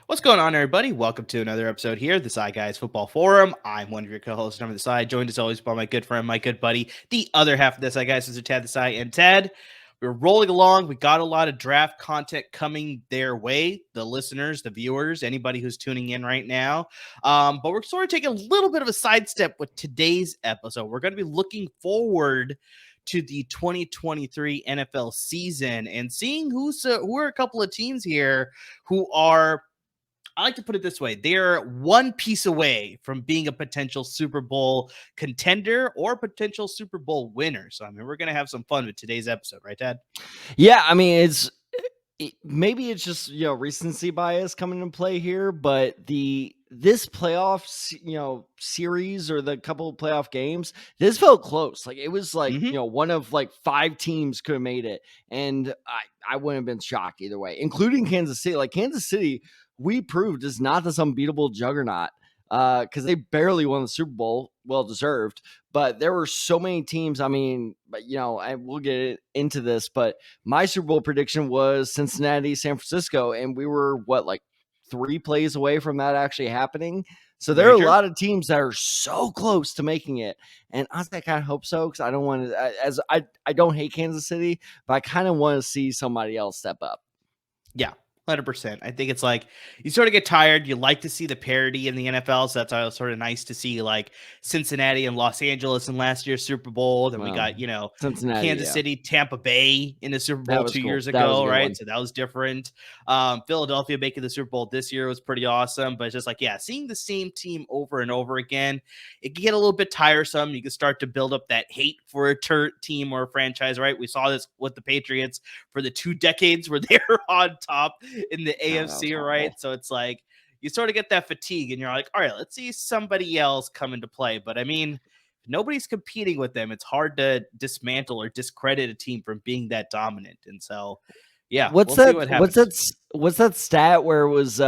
What's going on, everybody? Welcome to another episode here, the Side Guys Football Forum. I'm one of your co-hosts, Trevor the Side, joined as always by my good friend, my good buddy, the other half of the Side Guys, Mr. Ted the Side. And Ted, we're rolling along. We got a lot of draft content coming their way, the listeners, the viewers, anybody who's tuning in right now. But we're sort of taking a little bit of a sidestep with today's episode. We're going to be looking forward to the 2023 NFL season and seeing who are a couple of teams here who are, I like to put it this way. They're one piece away from being a potential Super Bowl contender or potential Super Bowl winner. So, I mean, we're going to have some fun with today's episode, right, Dad? Yeah, I mean, maybe it's just, recency bias coming into play here, but this playoff, series or the couple of playoff games, this felt close. Like it was like, one of like 5 teams could have made it. And I wouldn't have been shocked either way, including Kansas City. Like Kansas City, we proved is not this unbeatable juggernaut because they barely won the Super Bowl, well deserved. But there were so many teams. I mean, but we'll get into this. But my Super Bowl prediction was Cincinnati, San Francisco, and we were like 3 plays away from that actually happening. So there are a lot of teams that are so close to making it, and honestly, I kind of hope so because I don't want to. I don't hate Kansas City, but I kind of want to see somebody else step up. Yeah. 100%. I think it's like you sort of get tired. You like to see the parity in the NFL. So that's sort of nice to see like Cincinnati and Los Angeles in last year's Super Bowl. Then we got, Cincinnati, Kansas City, Tampa Bay in the Super Bowl 2 years ago, right? So that was different. Philadelphia making the Super Bowl this year was pretty awesome. But it's just like, seeing the same team over and over again, it can get a little bit tiresome. You can start to build up that hate for a team or a franchise, right? We saw this with the Patriots for the 2 decades where they were on top in the AFC, right? So it's like you sort of get that fatigue and you're like, all right, let's see somebody else come into play. But I mean, if nobody's competing with them, it's hard to dismantle or discredit a team from being that dominant. And so, what's that stat where it was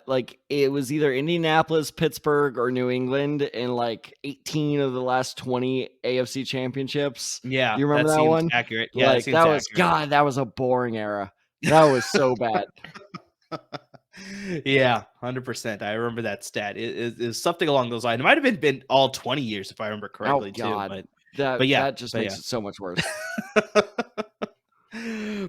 like it was either Indianapolis, Pittsburgh, or New England in like 18 of the last 20 AFC championships? Yeah, you remember that one? Accurate. Yeah, like that was accurate. God, that was a boring era. That was so bad. Yeah, 100%. I remember that stat. It is something along those lines. It might have been all 20 years if I remember correctly, too. That just makes it so much worse.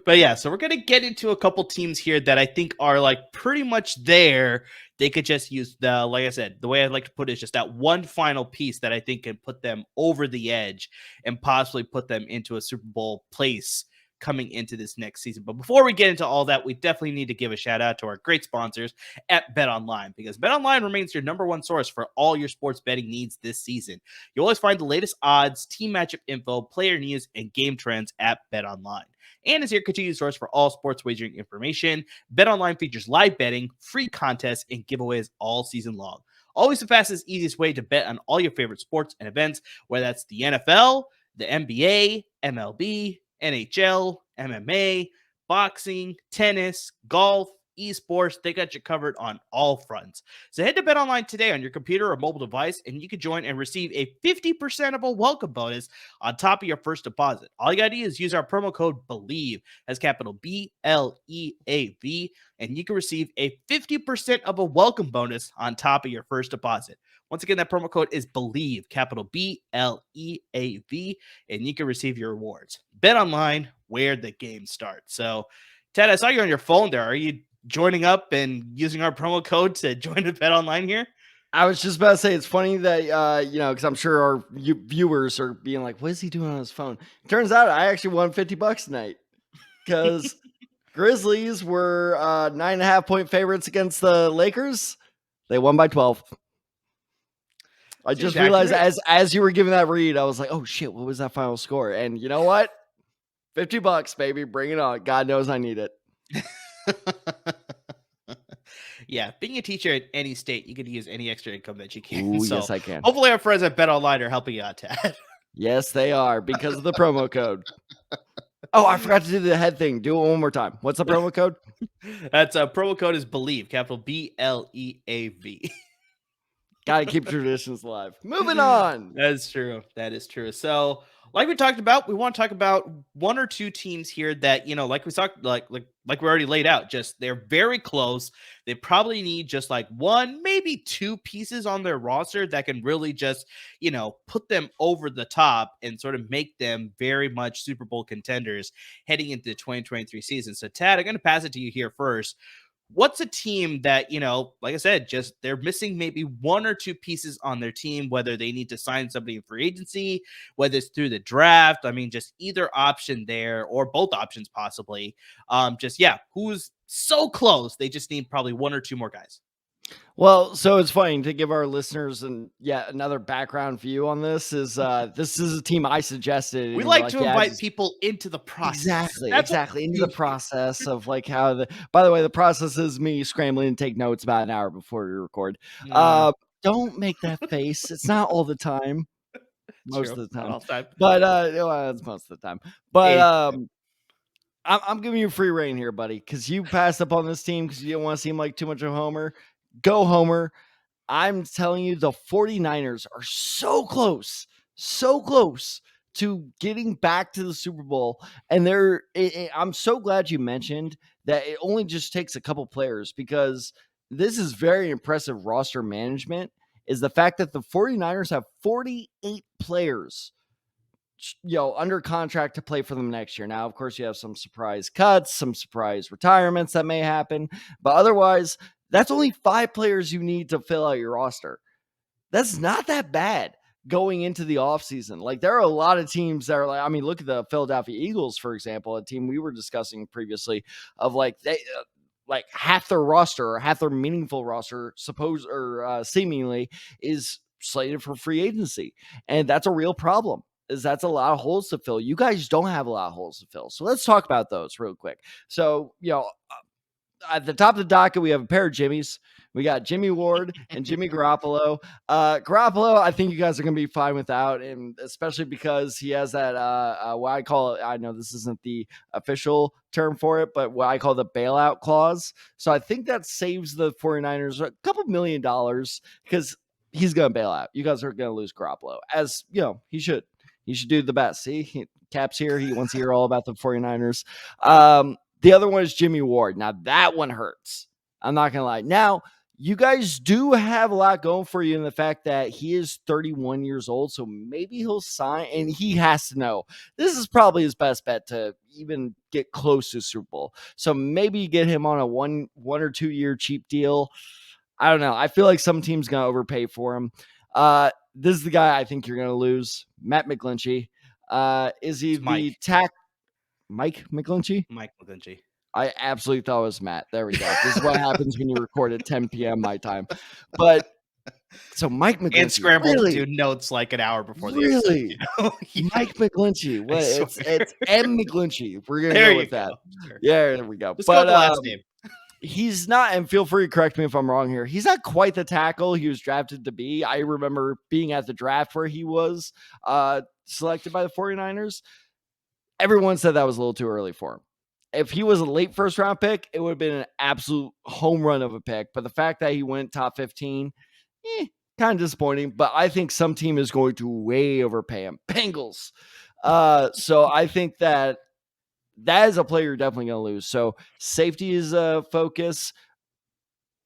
But so we're going to get into a couple teams here that I think are like pretty much there. They could just use like I said, the way I'd like to put it is just that one final piece that I think can put them over the edge and possibly put them into a Super Bowl place coming into this next season. But before we get into all that, we definitely need to give a shout out to our great sponsors at BetOnline, because BetOnline remains your number one source for all your sports betting needs this season. You always find the latest odds, team matchup info, player news, and game trends at BetOnline. And is your continued source for all sports wagering information. BetOnline features live betting, free contests, and giveaways all season long. Always the fastest, easiest way to bet on all your favorite sports and events, whether that's the NFL, the NBA, MLB, NHL, MMA, boxing, tennis, golf, esports. They got you covered on all fronts. So head to BetOnline today on your computer or mobile device, and you can join and receive a 50% of a welcome bonus on top of your first deposit. All you got to do is use our promo code BELIEVE, as capital BLEAV, and you can receive a 50% of a welcome bonus on top of your first deposit. Once again, that promo code is BELIEVE, capital BLEAV, and you can receive your rewards. BetOnline, where the game starts. So, Ted, I saw you on your phone there. Are you joining up and using our promo code to join the BetOnline here? I was just about to say, it's funny that, because I'm sure our viewers are being like, what is he doing on his phone? Turns out I actually won $50 tonight because Grizzlies were 9.5-point favorites against the Lakers. They won by 12. I just realized as you were giving that read, I was like, oh shit, what was that final score? And you know what? $50, baby. Bring it on. God knows I need it. Yeah, being a teacher at any state, you could use any extra income that you can. Ooh, So yes, I can. hopefully our friends at Bet Online are helping you out, Tad. Yes, they are because of the promo code. Oh, I forgot to do the head thing. Do it one more time. What's the promo code? That's promo code is Believe, capital BLEAV. Gotta keep traditions alive. Moving on. That's true. That is true. So, like we talked about, we want to talk about one or two teams here that, like we talked, like we already laid out, just they're very close. They probably need just like one, maybe two pieces on their roster that can really just, put them over the top and sort of make them very much Super Bowl contenders heading into the 2023 season. So, Tad, I'm going to pass it to you here first. What's a team that, like I said, just they're missing maybe one or two pieces on their team, whether they need to sign somebody in free agency, whether it's through the draft? I mean, just either option there or both options possibly. Who's so close? They just need probably one or two more guys. Well, so it's funny to give our listeners and another background view on this is this is a team I suggested. We like to invite people into the process. Exactly into the process of like how by the way, the process is me scrambling to take notes about an hour before we record. Don't make that face. It's not all the time. Most of the time. But it's most of the time. But I'm giving you free reign here, buddy, because you passed up on this team because you don't want to seem like too much of a homer. Go Homer. I'm telling you, the 49ers are so close to getting back to the Super Bowl. And I'm so glad you mentioned that it only just takes a couple players, because this is very impressive roster management, is the fact that the 49ers have 48 players under contract to play for them next year. Now, of course, you have some surprise cuts, some surprise retirements that may happen, but otherwise, that's only 5 players you need to fill out your roster. That's not that bad going into the offseason. Like, there are a lot of teams that are like, I mean, look at the Philadelphia Eagles, for example, a team we were discussing previously, of like they like half their roster or half their meaningful roster seemingly is slated for free agency. And that's a real problem. That's a lot of holes to fill. You guys don't have a lot of holes to fill. So let's talk about those real quick. So, at the top of the docket, we have a pair of Jimmys. We got Jimmy Ward and Jimmy Garoppolo. Garoppolo, I think you guys are going to be fine without, and especially because he has that, what I call it, I know this isn't the official term for it, but what I call the bailout clause. So I think that saves the 49ers a couple $1 million because he's going to bail out. You guys are going to lose Garoppolo, as, he should. He should do the best. See, Cap's here. He wants to hear all about the 49ers. The other one is Jimmy Ward. Now, that one hurts. I'm not going to lie. Now, you guys do have a lot going for you in the fact that he is 31 years old, so maybe he'll sign, and he has to know this is probably his best bet to even get close to Super Bowl. So maybe you get him on a one or 2 year cheap deal. I don't know. I feel like some team's going to overpay for him. This is the guy I think you're going to lose, Matt McGlinchey. Is he the Mike McGlinchey? Mike McGlinchey. I absolutely thought it was Matt. There we go. This is what happens when you record at 10 p.m. my time. But so Mike McGlinchey. And scrambled to do notes like an hour before the episode. Yeah. Mike McGlinchey. It's M. McGlinchey. We're going to go with that. Sure. Yeah, there we go. Just go the last name. He's not, and feel free to correct me if I'm wrong here, he's not quite the tackle he was drafted to be. I remember being at the draft where he was selected by the 49ers. Everyone said that was a little too early for him. If he was a late first round pick, it would have been an absolute home run of a pick. But the fact that he went top 15, kind of disappointing. But I think some team is going to way overpay him. Bengals. So I think that is a player you're definitely going to lose. So safety is a focus.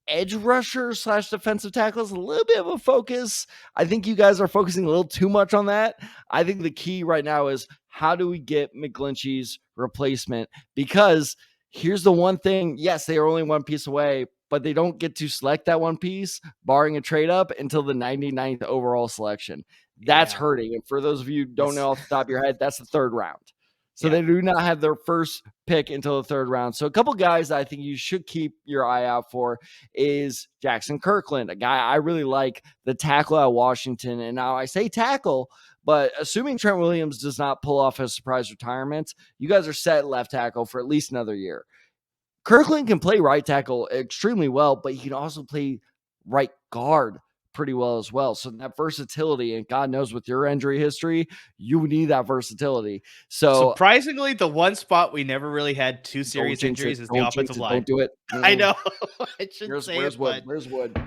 Edge rusher / defensive tackle is a little bit of a focus. I think you guys are focusing a little too much on that. I think the key right now is how do we get McGlinchey's replacement? Because here's the one thing. Yes, they are only one piece away, but they don't get to select that one piece, barring a trade up, until the 99th overall selection. That's hurting. And for those of you who don't know off the top of your head, that's the 3rd round. So they do not have their first pick until the 3rd round. So a couple guys that I think you should keep your eye out for is Jackson Kirkland, a guy I really like, the tackle at Washington. And now I say tackle, But assuming Trent Williams does not pull off a surprise retirement, you guys are set at left tackle for at least another year. Kirkland can play right tackle extremely well, but he can also play right guard pretty well as well. So that versatility, and God knows with your injury history, you need that versatility. So surprisingly, the one spot we never really had two serious injuries is the offensive line. Don't do it. I know. I shouldn't say Where's it, wood? but Where's wood?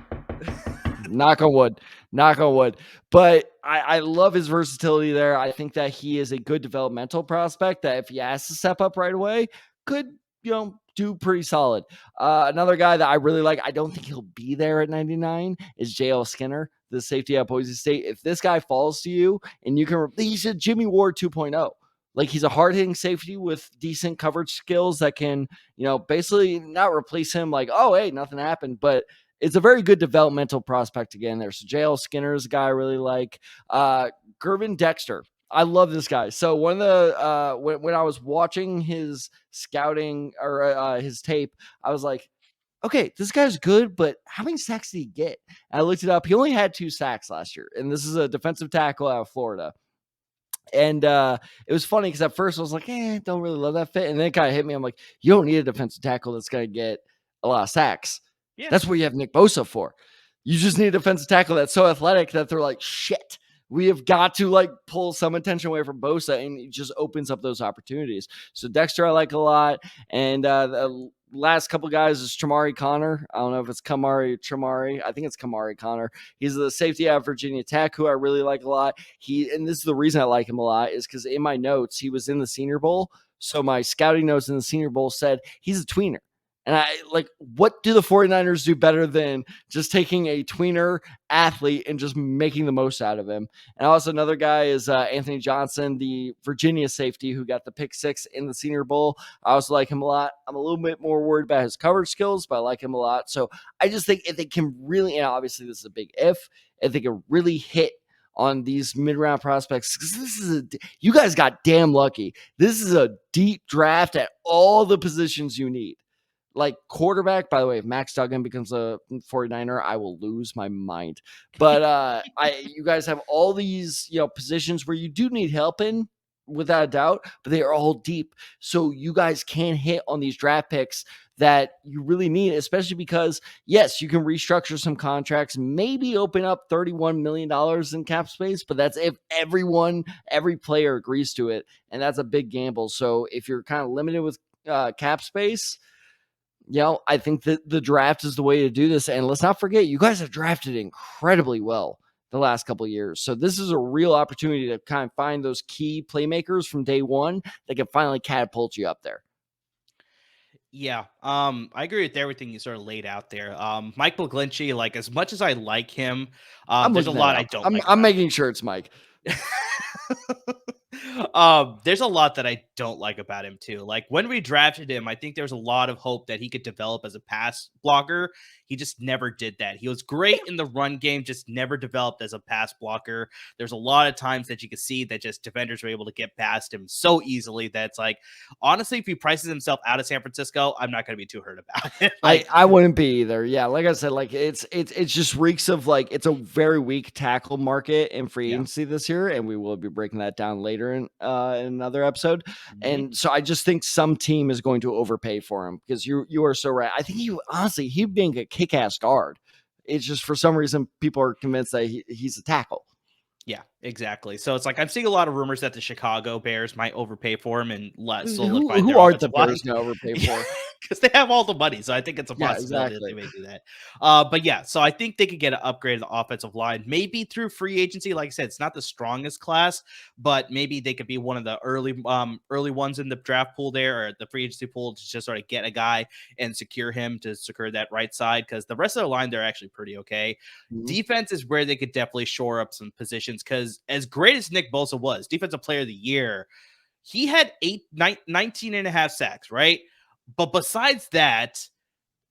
Knock on wood. Knock on wood. But I love his versatility there. I think that he is a good developmental prospect that if he has to step up right away, could, do pretty solid. Another guy that I really like, I don't think he'll be there at 99, is JL Skinner, the safety at Boise State. If this guy falls to you and you can, he's a Jimmy Ward 2.0. Like, he's a hard-hitting safety with decent coverage skills that can, basically not replace him like, oh, hey, nothing happened. But it's a very good developmental prospect again there. So JL Skinner is a guy I really like. Gervin Dexter. I love this guy. So one of the when I was watching his scouting or his tape, I was like, okay, this guy's good, but how many sacks did he get? And I looked it up. He only had 2 sacks last year, and this is a defensive tackle out of Florida. And it was funny because at first I was like, don't really love that fit. And then it kind of hit me. I'm like, you don't need a defensive tackle that's going to get a lot of sacks. Yeah. That's what you have Nick Bosa for. You just need a defensive tackle that's so athletic that they're like, shit, we have got to pull some attention away from Bosa, and it just opens up those opportunities. So Dexter I like a lot. And the last couple guys is Chamari Connor. I don't know if it's Chamari. I think it's Kamari Connor. He's the safety at Virginia Tech, who I really like a lot. And this is the reason I like him a lot, is because in my notes, he was in the Senior Bowl. So my scouting notes in the Senior Bowl said he's a tweener. And I what do the 49ers do better than just taking a tweener athlete and just making the most out of him? And also another guy is Anthony Johnson, the Virginia safety who got the pick 6 in the Senior Bowl. I also like him a lot. I'm a little bit more worried about his coverage skills, but I like him a lot. So I just think if they can really, and obviously this is a big if they can really hit on these mid-round prospects, because you guys got damn lucky. This is a deep draft at all the positions you need. Like quarterback, by the way, if Max Duggan becomes a 49er, I will lose my mind. But you guys have all these, positions where you do need help in, without a doubt, but they are all deep. So you guys can hit on these draft picks that you really need, especially because, yes, you can restructure some contracts, maybe open up $31 million in cap space, but that's if every player agrees to it, and that's a big gamble. So if you're kind of limited with cap space, I think that the draft is the way to do this. And let's not forget, you guys have drafted incredibly well the last couple of years. So this is a real opportunity to kind of find those key playmakers from day one that can finally catapult you up there. Yeah, I agree with everything you sort of laid out there. Mike McGlinchey, as much as I like him, there's a lot I don't like. I'm making sure it's Mike. There's a lot that I don't like about him too. Like when we drafted him, I think there was a lot of hope that he could develop as a pass blocker. He just never did that. He was great in the run game, just never developed as a pass blocker. There's a lot of times that you could see that just defenders were able to get past him so easily that it's like, honestly, if he prices himself out of San Francisco, I'm not going to be too hurt about it. I wouldn't be either. Yeah, like I said, it's just reeks of it's a very weak tackle market in free agency this year, and we will be breaking that down later in another episode. Mm-hmm. And so I just think some team is going to overpay for him, because you are so right. I think he'd being a kick-ass guard. It's just for some reason people are convinced that he's a tackle. Yeah, exactly. So it's like I'm seeing a lot of rumors that the Chicago Bears might overpay for him and who are the Bears going to overpay for? Because they have all the money, so I think it's a possibility that they may do that. But yeah, so I think they could get an upgrade in the offensive line, maybe through free agency. Like I said, it's not the strongest class, but maybe they could be one of the early ones in the draft pool there, or the free agency pool, to just sort of get a guy and secure him to secure that right side. Because the rest of the line, they're actually pretty okay. Mm-hmm. Defense is where they could definitely shore up some positions, because as great as Nick Bosa was, defensive player of the year, he had 19 and a half sacks, right? But besides that,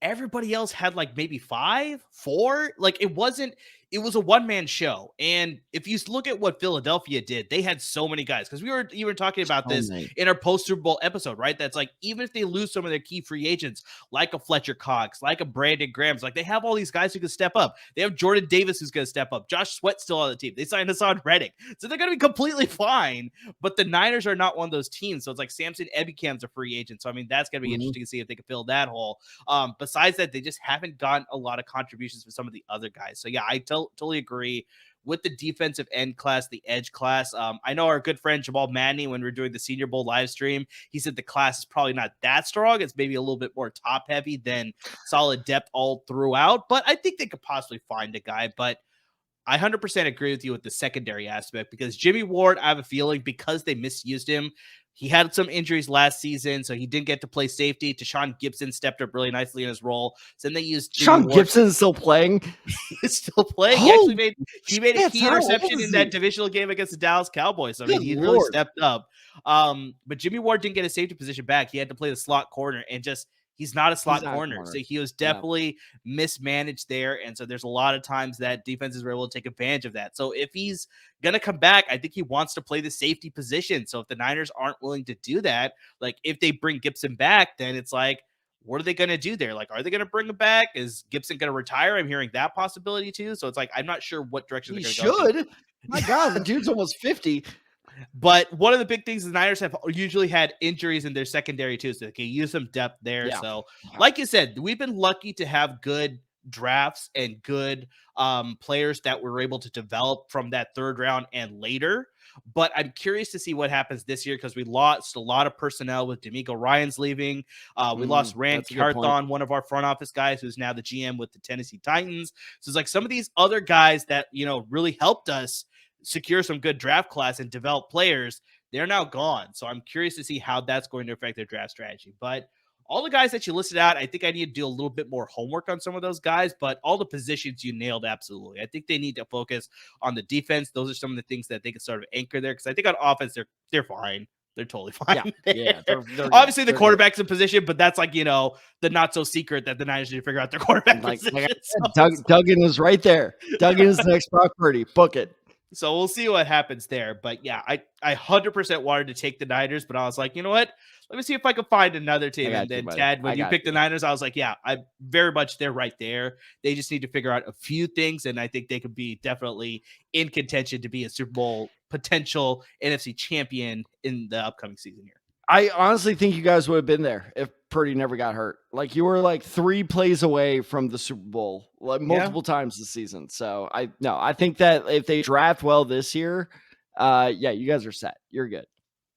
everybody else had maybe 5, 4. It wasn't it was a one-man show. And if you look at what Philadelphia did, they had so many guys, because we were even talking about So this many. in our post-Super Bowl episode, right? That's like, even if they lose some of their key free agents, like a Fletcher Cox, like a Brandon Graham's, like they have all these guys who can step up. They have Jordan Davis who's going to step up. Josh Sweat's still on the team. They signed Hassan Reddick. So they're going to be completely fine. But the Niners are not one of those teams. So it's like Samson Ebikam's a free agent. So I mean, that's going to be interesting to see if they can fill that hole. Besides that, they just haven't gotten a lot of contributions from some of the other guys. So yeah, I totally agree with the defensive end class, the edge class. I know our good friend Jamal Manny, when we were doing the Senior Bowl live stream, he said the class is probably not that strong. It's maybe a little bit more top heavy than solid depth all throughout, but I think they could possibly find a guy. But I 100% agree with you with the secondary aspect, because Jimmy Ward, I have a feeling, because they misused him, he had some injuries last season, so he didn't get to play safety. Tashawn Gibson stepped up really nicely in his role. So then they used Jimmy Ward. Gibson is still playing. He's still playing. He actually made a key interception in that divisional game against the Dallas Cowboys. So, I mean, he really stepped up. But Jimmy Ward didn't get a safety position back. He had to play the slot corner, and he's not a slot corner. So he was definitely mismanaged there. And so there's a lot of times that defenses were able to take advantage of that. So if he's going to come back, I think he wants to play the safety position. So if the Niners aren't willing to do that, like if they bring Gibson back, then it's like, what are they going to do there? Like, are they going to bring him back? Is Gibson going to retire? I'm hearing that possibility too. So it's like, I'm not sure what direction they're going to go. My God, the dude's almost 50. But one of the big things the Niners have usually had injuries in their secondary too, so they can use some depth there. Yeah. So like you said, we've been lucky to have good drafts and good players that were able to develop from that third round and later. But I'm curious to see what happens this year, because we lost a lot of personnel with D'Amico Ryans leaving. We lost Rand Carthon, one of our front office guys, who's now the GM with the Tennessee Titans. So it's like some of these other guys that, really helped us secure some good draft class and develop players, they're now gone. So I'm curious to see how that's going to affect their draft strategy. But all the guys that you listed out, I think I need to do a little bit more homework on some of those guys, but all the positions you nailed absolutely. I think they need to focus on the defense. Those are some of the things that they can sort of anchor there, because I think on offense, they're fine. They're totally fine. Yeah. They're obviously the quarterback's in position, but that's like, the not so secret that the Niners need to figure out their quarterback position. Duggan is right there. Duggan is the next Brock Purdy. Book it. So we'll see what happens there. But yeah, I 100% wanted to take the Niners, but I was like, you know what? Let me see if I can find another team. And then Tad, when you picked the Niners, I was like, yeah, I very much, they're right there. They just need to figure out a few things, and I think they could be definitely in contention to be a Super Bowl potential NFC champion in the upcoming season here. I honestly think you guys would have been there if Purdy never got hurt. Like, you were like 3 plays away from the Super Bowl, like multiple times this season. So I think that if they draft well this year, you guys are set. You're good.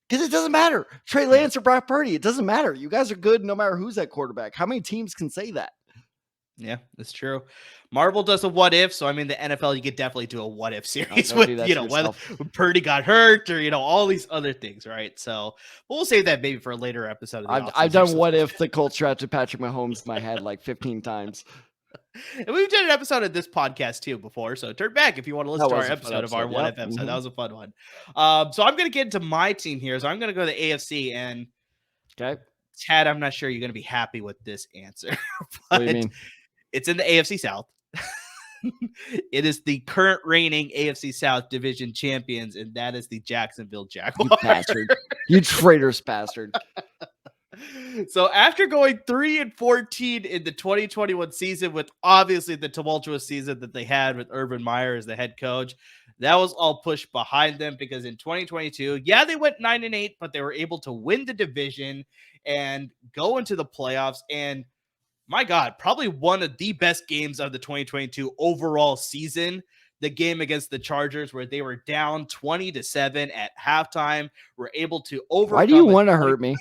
Because it doesn't matter. Trey Lance or Brock Purdy, it doesn't matter. You guys are good no matter who's at quarterback. How many teams can say that? Yeah, that's true. Marvel does a what if, so I mean the NFL, you could definitely do a what if series with whether Purdy got hurt or all these other things, right? So we'll save that maybe for a later episode. I've done what if the Colts drafted Patrick Mahomes in my head like 15 times. And we've done an episode of this podcast too before, so turn back if you want to listen to our episode of our what if episode. That was a fun one. So I'm going to get into my team here. So I'm going to go to the AFC, and Chad, I'm not sure you're going to be happy with this answer. What do you mean? It's in the AFC South. It is the current reigning AFC South division champions, and that is the Jacksonville Jaguars. You bastard. You traitorous bastard. So after going 3-14 in the 2021 season, with obviously the tumultuous season that they had with Urban Meyer as the head coach, that was all pushed behind them, because in 2022, they went 9-8, but they were able to win the division and go into the playoffs. And my God, probably one of the best games of the 2022 overall season, the game against the Chargers, where they were down 20-7 at halftime, were able to overcome. Why do you want to hurt me?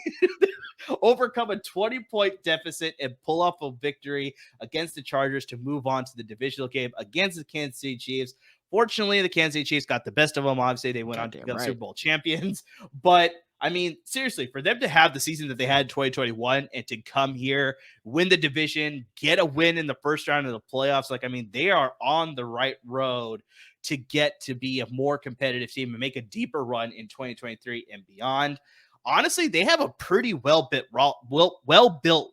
Overcome a 20-point deficit and pull off a victory against the Chargers to move on to the divisional game against the Kansas City Chiefs. Fortunately, the Kansas City Chiefs got the best of them. Obviously, they went on to become Super Bowl champions. But I mean, seriously, for them to have the season that they had in 2021 and to come here, win the division, get a win in the first round of the playoffs, they are on the right road to get to be a more competitive team and make a deeper run in 2023 and beyond. Honestly, they have a pretty well-built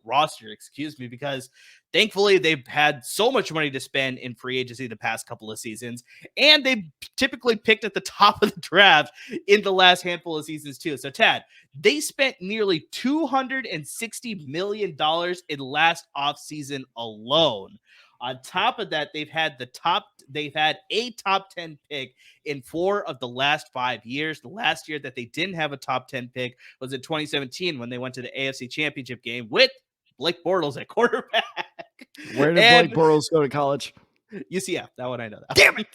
roster, because Thankfully, they've had so much money to spend in free agency the past couple of seasons, and they've typically picked at the top of the draft in the last handful of seasons too. So, Tad, they spent nearly $260 million in last offseason alone. On top of that, they've had a top 10 pick in 4 of the last 5 years. The last year that they didn't have a top 10 pick was in 2017 when they went to the AFC Championship game with Blake Bortles at quarterback. Where did And Blake Bortles go to college? UCF. That one I know that. Damn it.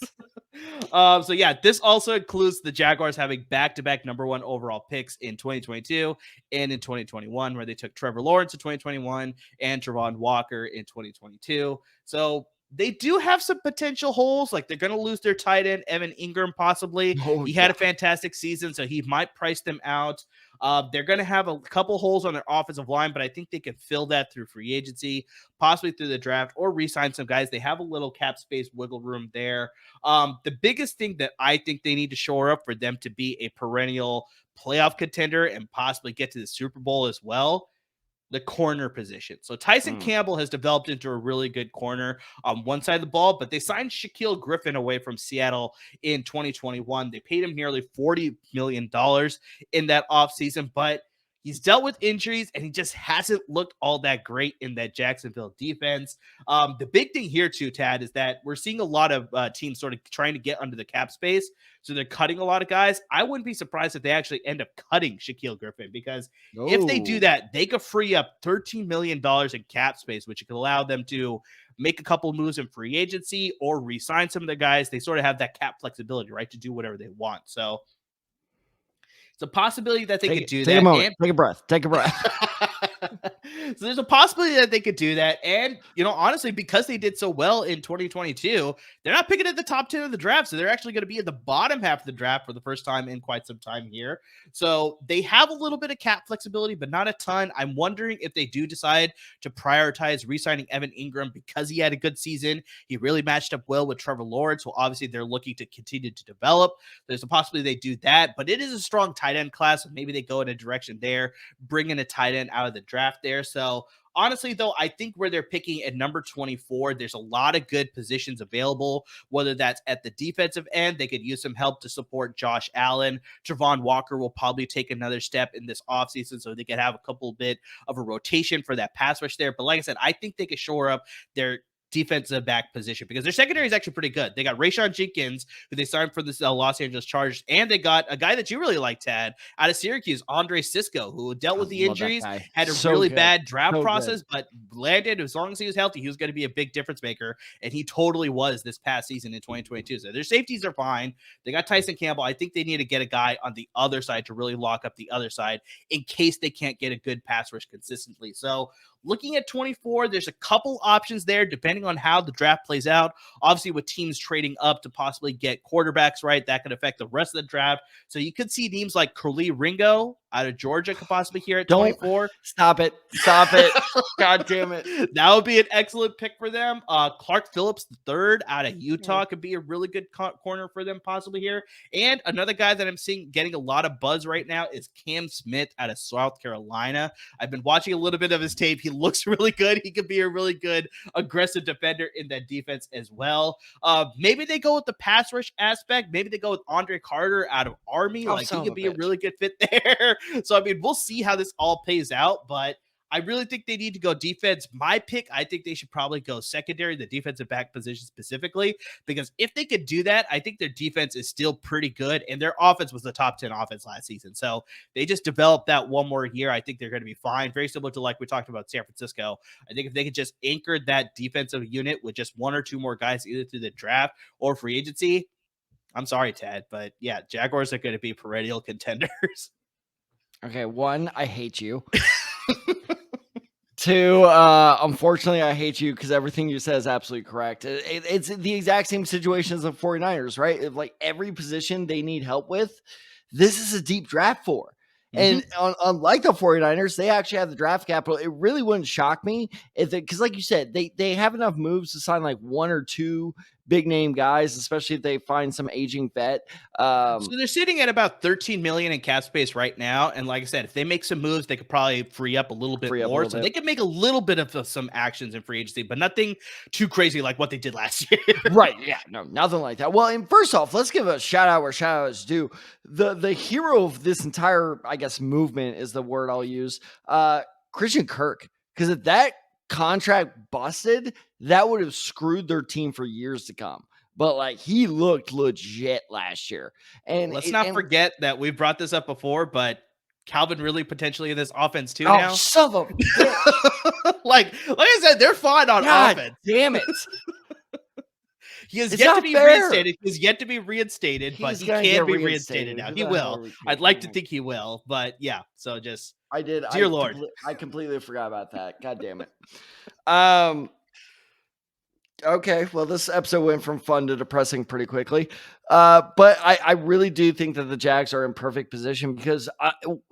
So yeah, this also includes the Jaguars having back-to-back number 1 overall picks in 2022 and in 2021, where they took Trevor Lawrence in 2021 and Travon Walker in 2022. So they do have some potential holes. Like they're going to lose their tight end, Evan Ingram, possibly. He had a fantastic season, so he might price them out. They're going to have a couple holes on their offensive line, but I think they can fill that through free agency, possibly through the draft, or re-sign some guys. They have a little cap space wiggle room there. The biggest thing that I think they need to shore up for them to be a perennial playoff contender and possibly get to the Super Bowl as well, the corner position. So Tyson Campbell has developed into a really good corner on one side of the ball, but they signed Shaquille Griffin away from Seattle in 2021. They paid him nearly $40 million in that offseason, but he's dealt with injuries and he just hasn't looked all that great in that Jacksonville defense. The big thing here too, Tad, is that we're seeing a lot of teams sort of trying to get under the cap space. So they're cutting a lot of guys. I wouldn't be surprised if they actually end up cutting Shaquille Griffin, because if they do that, they could free up $13 million in cap space, which could allow them to make a couple moves in free agency or re-sign some of the guys. They sort of have that cap flexibility, right, to do whatever they want. So it's a possibility that they could do that. Take a moment. Take a breath. Take a breath. So there's a possibility that they could do that. And, honestly, because they did so well in 2022, they're not picking at the top 10 of the draft. So they're actually going to be at the bottom half of the draft for the first time in quite some time here. So they have a little bit of cap flexibility, but not a ton. I'm wondering if they do decide to prioritize re-signing Evan Ingram because he had a good season. He really matched up well with Trevor Lawrence. Well, obviously they're looking to continue to develop. There's a possibility they do that, but it is a strong tight end class. So maybe they go in a direction there, bring in a tight end out of the draft there. So honestly, though, I think where they're picking at number 24, there's a lot of good positions available, whether that's at the defensive end. They could use some help to support Josh Allen. Travon Walker will probably take another step in this offseason, so they could have a couple bit of a rotation for that pass rush there. But like I said, I think they could shore up their defensive back position because their secondary is actually pretty good. They got Rayshon Jenkins, who they signed for the Los Angeles Chargers, and they got a guy that you really like, Tad, out of Syracuse, Andre Cisco, who dealt with the injuries, had a really bad draft process, but landed. As long as he was healthy, he was going to be a big difference maker, and he totally was this past season in 2022. So their safeties are fine. They got Tyson Campbell. I think they need to get a guy on the other side to really lock up the other side in case they can't get a good pass rush consistently. So looking at 24, there's a couple options there depending on how the draft plays out. Obviously, with teams trading up to possibly get quarterbacks, right, that could affect the rest of the draft. So you could see names like Curly Ringo out of Georgia could possibly here at 24. Stop it. Stop it. God damn it. That would be an excellent pick for them. Clark Phillips III out of Utah could be a really good corner for them possibly here. And another guy that I'm seeing getting a lot of buzz right now is Cam Smith out of South Carolina. I've been watching a little bit of his tape. He looks really good. He could be a really good aggressive defender in that defense as well. Maybe they go with the pass rush aspect. Maybe they go with Andre Carter out of Army. He could be a really good fit there. So, I mean, we'll see how this all plays out, but I really think they need to go defense. My pick, I think they should probably go secondary, the defensive back position specifically, because if they could do that, I think their defense is still pretty good, and their offense was the top 10 offense last season. So they just developed that one more year. I think they're going to be fine. Very similar to like we talked about San Francisco. I think if they could just anchor that defensive unit with just one or two more guys, either through the draft or free agency, I'm sorry, Ted, but yeah, Jaguars are going to be perennial contenders. Okay, one, I hate you. Two, unfortunately, I hate you because everything you said is absolutely correct. It's the exact same situation as the 49ers, right? Like every position they need help with, this is a deep draft for. And unlike the 49ers, they actually have the draft capital. It really wouldn't shock me if because like you said, they have enough moves to sign like one or two big name guys, especially if they find some aging vet. So they're sitting at about 13 million in cap space right now. And like I said, if they make some moves, they could probably free up a little bit more. So they could make a little bit of some actions in free agency, but nothing too crazy like what they did last year. Right. Yeah. No, nothing like that. Well, and first off, let's give a shout out where shout out is due. The hero of this entire, I guess, movement is the word I'll use. Christian Kirk. Because if that contract busted, that would have screwed their team for years to come. But like he looked legit last year. And let's not forget that we brought this up before, but Calvin really potentially in this offense too now. Son of a like I said, they're fine on offense. Damn it. He has yet to be reinstated. He's yet to be reinstated, but he can be reinstated now. He will. I'd like to think he will, but yeah. So just dear Lord. I completely forgot about that. God damn it. Okay, well, this episode went from fun to depressing pretty quickly. But I really do think that the Jags are in perfect position because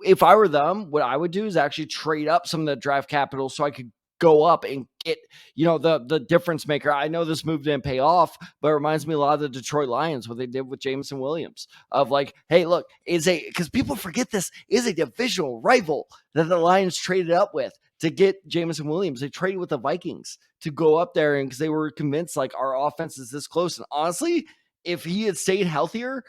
if I were them, what I would do is actually trade up some of the draft capital so I could go up and get, the difference maker. I know this move didn't pay off, but it reminds me a lot of the Detroit Lions, what they did with Jameson Williams of like, hey, look, because people forget this is a divisional rival that the Lions traded up with to get Jameson Williams. They traded with the Vikings to go up there and because they were convinced like our offense is this close. And honestly, if he had stayed healthier,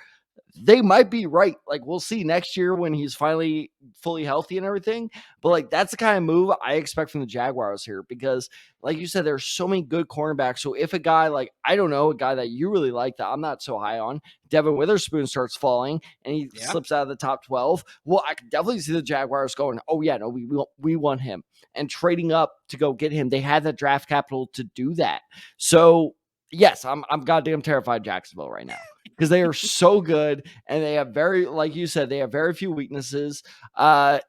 they might be right. Like we'll see next year when he's finally fully healthy and everything. But like that's the kind of move I expect from the Jaguars here because, like you said, there's so many good cornerbacks. So if a guy like a guy that you really like that I'm not so high on, Devin Witherspoon starts falling and he slips out of the top 12, well, I can definitely see the Jaguars going, oh yeah, no, we want him and trading up to go get him. They had the draft capital to do that. So yes, I'm goddamn terrified of Jacksonville right now. Because they are so good and they have like you said, they have very few weaknesses. I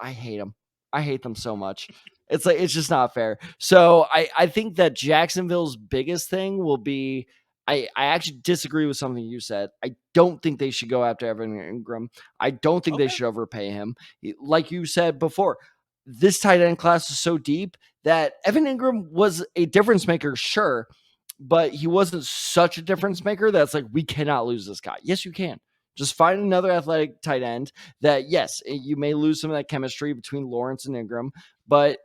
hate them. I hate them so much. It's just not fair. So I think that Jacksonville's biggest thing will be, I actually disagree with something you said. I don't think they should go after Evan Ingram. I don't think they should overpay him. Like you said before, this tight end class is so deep that Evan Ingram was a difference maker, sure, but he wasn't such a difference maker that's like, we cannot lose this guy. Yes, you can. Just find another athletic tight end that, yes, you may lose some of that chemistry between Lawrence and Ingram, but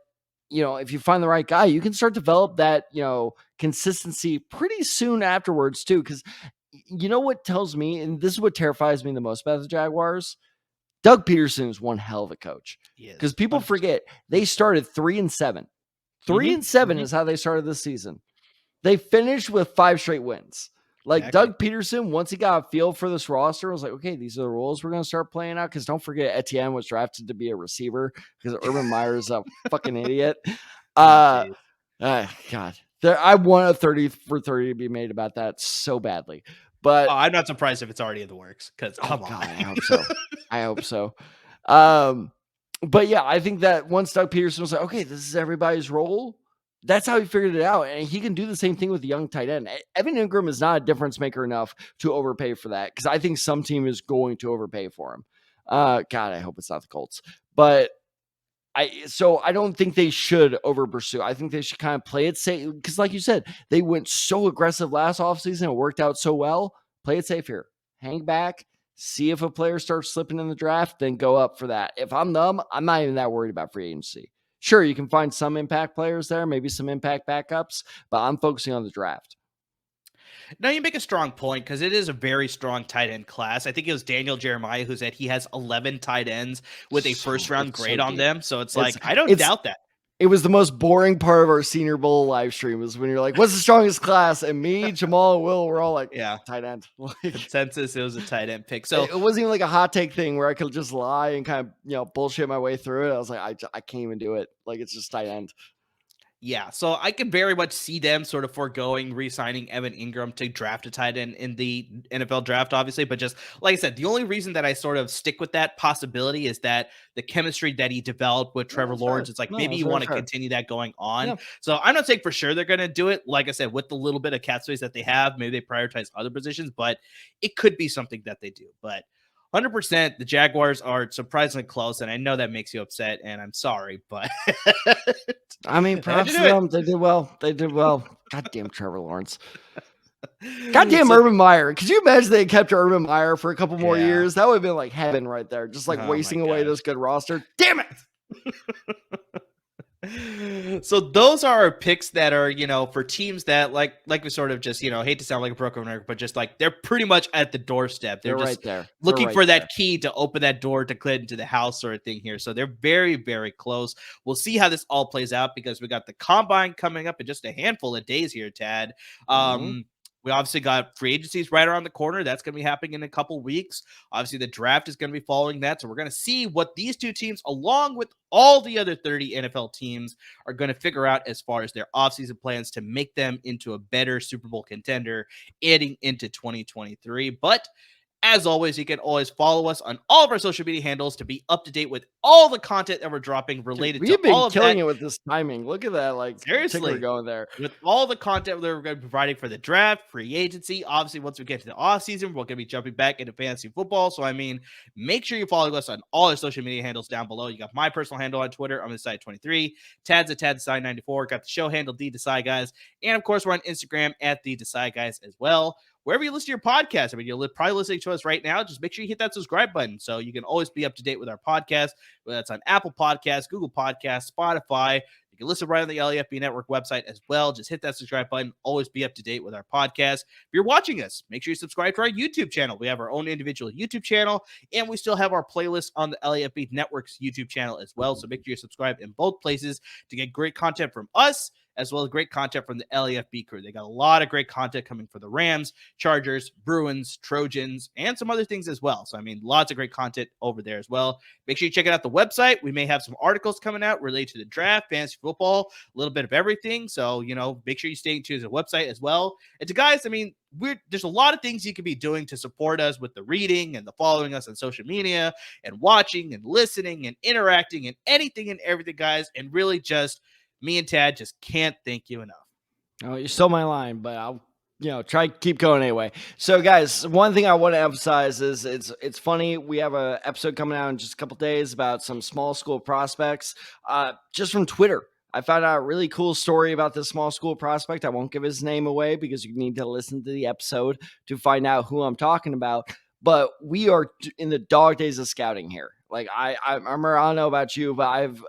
if you find the right guy, you can start to develop that, consistency pretty soon afterwards too. Because what tells me, and this is what terrifies me the most about the Jaguars, Doug Peterson is one hell of a coach. Because people forget they started 3-7. 3-7 is how they started this season. They finished with 5 straight wins. Like Doug Peterson, once he got a feel for this roster, was like, okay, these are the rules we're going to start playing out. Because don't forget, Etienne was drafted to be a receiver because Urban Meyer is a fucking idiot. God, I want a 30 for 30 to be made about that so badly. But I'm not surprised if it's already in the works. Because come on, God, I hope so. I hope so. But yeah, I think that once Doug Peterson was like, okay, this is everybody's role. That's how he figured it out. And he can do the same thing with the young tight end. Evan Ingram is not a difference maker enough to overpay for that. Because I think some team is going to overpay for him. God, I hope it's not the Colts. But I don't think they should over pursue. I think they should kind of play it safe. Because like you said, they went so aggressive last offseason. It worked out so well. Play it safe here. Hang back. See if a player starts slipping in the draft, then go up for that. If I'm them, I'm not even that worried about free agency. Sure, you can find some impact players there, maybe some impact backups, but I'm focusing on the draft. Now you make a strong point because it is a very strong tight end class. I think it was Daniel Jeremiah who said he has 11 tight ends with a first round grade on them. So it's like, I don't doubt that. It was the most boring part of our Senior Bowl live stream was when you're like, what's the strongest class? And me, Jamal, and Will, we're all like, tight end. Consensus, it was a tight end pick. So it wasn't even like a hot take thing where I could just lie and kind of, bullshit my way through it. I was like, I can't even do it. Like, it's just tight end. Yeah, so I can very much see them sort of foregoing re-signing Evan Ingram to draft a tight end in the NFL draft, obviously. But just like I said, the only reason that I sort of stick with that possibility is that the chemistry that he developed with Trevor Lawrence, it's like maybe you want to continue that going on. Yeah. So I'm not saying for sure they're going to do it. Like I said, with the little bit of cap space that they have, maybe they prioritize other positions, but it could be something that they do. But 100%, the Jaguars are surprisingly close, and I know that makes you upset, and I'm sorry, but I mean, props to them. They did well. Goddamn Trevor Lawrence. Goddamn So, Urban Meyer. Could you imagine they kept Urban Meyer for a couple more yeah. years? That would have been like heaven right there. Just like Oh my wasting away gosh. this good roster. Damn it. So those are our picks that are, for teams that like we sort of just, hate to sound like a broken record, but just like they're pretty much at the doorstep. They're They're just right there. looking They're for right there. that key to open that door to get into the house sort of thing here. So they're very, very close. We'll see how this all plays out because we got the combine coming up in just a handful of days here, Tad. We obviously got free agencies right around the corner. That's going to be happening in a couple weeks. Obviously, the draft is going to be following that. So we're going to see what these two teams, along with all the other 30 NFL teams, are going to figure out as far as their offseason plans to make them into a better Super Bowl contender heading into 2023. But as always, you can always follow us on all of our social media handles to be up to date with all the content that we're dropping related Dude, to we've been all of killing that. it with this timing. Look at that, like ticker Seriously, going there. with all the content that we're going to be providing for the draft, free agency. Obviously, once we get to the offseason, we're going to be jumping back into fantasy football. So, make sure you follow us on all our social media handles down below. You got my personal handle on Twitter. I'm Decide23. Tad's at TadDecide94. Got the show handle, The Decide Guys. And, of course, we're on Instagram at The Decide Guys as well. Wherever you listen to your podcast, you're probably listening to us right now. Just make sure you hit that subscribe button so you can always be up to date with our podcast, whether that's on Apple Podcasts, Google Podcasts, Spotify. You can listen right on the LAFB Network website as well. Just hit that subscribe button. Always be up to date with our podcast. If you're watching us, make sure you subscribe to our YouTube channel. We have our own individual YouTube channel, and we still have our playlist on the LAFB Network's YouTube channel as well. So make sure you subscribe in both places to get great content from us, as well as great content from the LAFB crew. They got a lot of great content coming for the Rams, Chargers, Bruins, Trojans, and some other things as well. So, lots of great content over there as well. Make sure you check out the website. We may have some articles coming out related to the draft, fantasy football, a little bit of everything. So, make sure you stay tuned to the website as well. And to guys, there's a lot of things you can be doing to support us with the reading and the following us on social media and watching and listening and interacting and anything and everything, guys. And really just me and Tad just can't thank you enough. Oh, you stole my line, but I'll try to keep going anyway. So, guys, one thing I want to emphasize is it's funny. We have an episode coming out in just a couple days about some small school prospects. Just from Twitter, I found out a really cool story about this small school prospect. I won't give his name away because you need to listen to the episode to find out who I'm talking about. But we are in the dog days of scouting here. Like I remember, I don't know about you, but I've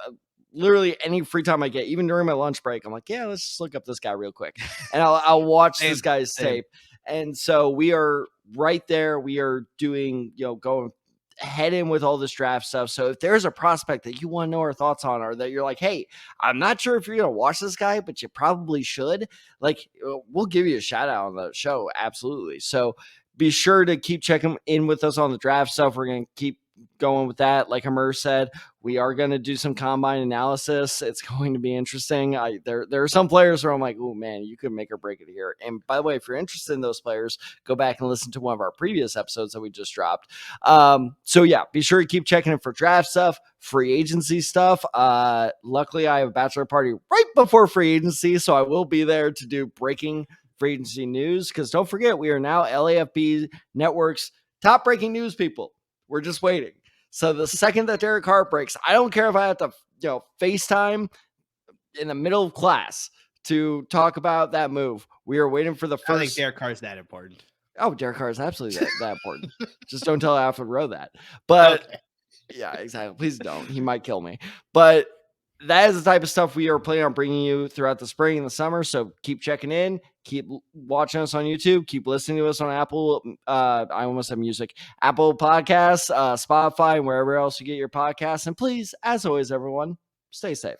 literally any free time I get, even during my lunch break, I'm like, yeah, let's just look up this guy real quick. And I'll watch this guy's tape. And so we are right there. We are doing, going head in with all this draft stuff. So if there's a prospect that you want to know our thoughts on, or that you're like, hey, I'm not sure if you're going to watch this guy, but you probably should, we'll give you a shout out on the show. Absolutely. So be sure to keep checking in with us on the draft stuff. We're going to keep going with that. Like Amir said, we are going to do some combine analysis. It's going to be interesting. There are some players where I'm like, oh man, you could make or break it here. And by the way, if you're interested in those players, go back and listen to one of our previous episodes that we just dropped. So yeah, be sure to keep checking in for draft stuff, free agency stuff. Luckily I have a bachelor party right before free agency, so I will be there to do breaking free agency news. Because don't forget, we are now LAFB Network's top breaking news people. We're just waiting. So the second that Derek Carr breaks, I don't care if I have to, FaceTime in the middle of class to talk about that move. We are waiting for the first. I think Derek Carr is that important. Oh, Derek Carr is absolutely that important. Just don't tell Alfred Rowe that. But okay. Yeah, exactly. Please don't. He might kill me. But that is the type of stuff we are planning on bringing you throughout the spring and the summer. So keep checking in, keep watching us on YouTube, keep listening to us on Apple. I almost have music, Apple Podcasts, Spotify, and wherever else you get your podcasts. And please, as always, everyone, stay safe.